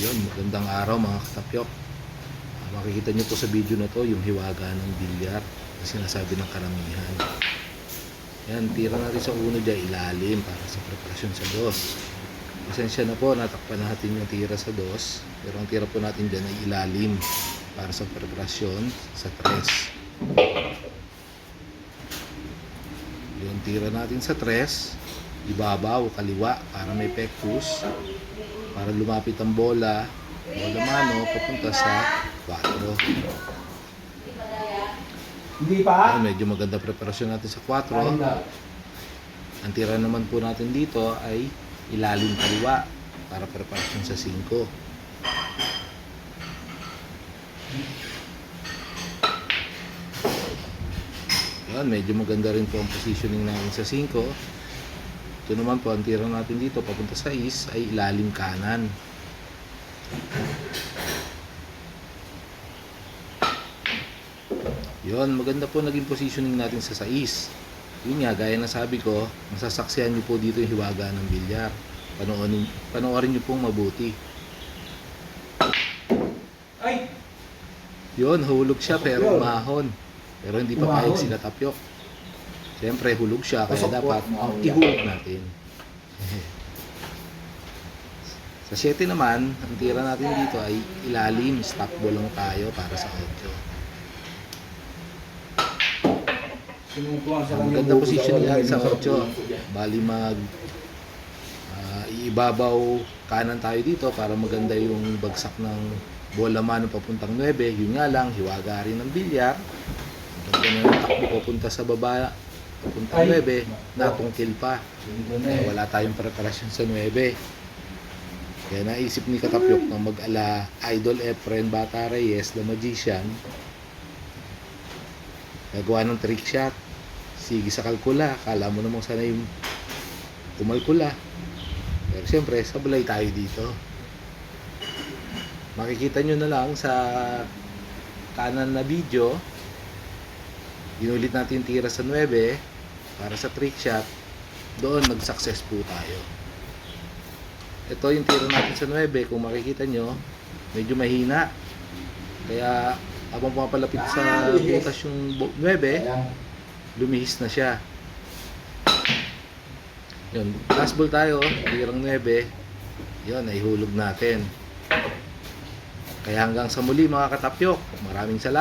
Yun, magandang araw mga katapyok. Makikita nyo po sa video na to yung hiwaga ng bilyar na sinasabi ng karamihan. Yan, tira natin sa uno dyan ilalim para sa preparasyon sa dos. Pasensya na po, natakpan natin yung tira sa dos, pero ang tira po natin dyan ay ilalim para sa preparasyon sa tres. Yung tira natin sa tres, ibabaw, kaliwa para may pectus, para lumapit ang bola mano papunta sa 4. Hindi pa? Ayan, medyo maganda preparasyon natin sa 4. Ang tira naman po natin dito ay ilalim kaliwa para preparasyon sa 5. Ayan, medyo maganda rin po ang positioning natin sa 5. Ito naman po, ang tira natin dito papunta sa is ay ilalim kanan. Yun, maganda po naging positioning natin sa 6. Yun nga, gaya na sabi ko, masasaksihan nyo po dito yung hiwaga ng bilyar. Panoorin nyo pong mabuti. Ay! Yun, hulog siya pero umahon. Pero hindi pa payag si Katapyok. Siyempre, hulog siya, kaya dapat ihulog natin. Sa 7 naman, ang tira natin dito ay ilalim, stop ball lang tayo para sa 8. Maganda position yan sa 8. Bali iibabaw kanan tayo dito para maganda yung bagsak ng bola mano papuntang 9. Yun nga lang, hiwaga rin ng bilyar. Maganda na yung takbo papunta sa baba, papuntang 9, natungkil pa. Kaya wala tayong preparasyon sa 9. Kaya naisip ni Katapyok na mag-ala Idol Efren Bata Reyes, the magician, gagawa ng trick shot. Sige sa kalkula, kala mo namang sana yung kumalkula. Pero siyempre, sablay tayo dito. Makikita nyo na lang sa kanan na video, ginulit natin yung tira sa 9 para sa trick shot. Doon nag-success po tayo. Ito yung tira natin sa 9, kung makikita nyo, medyo mahina. Kaya habang pumapalapit sa butas yung 9, lumihis na siya. Yun, last ball tayo, tirang 9. Yun, ay hulog natin. Kaya hanggang sa muli mga katapyok, maraming salamat.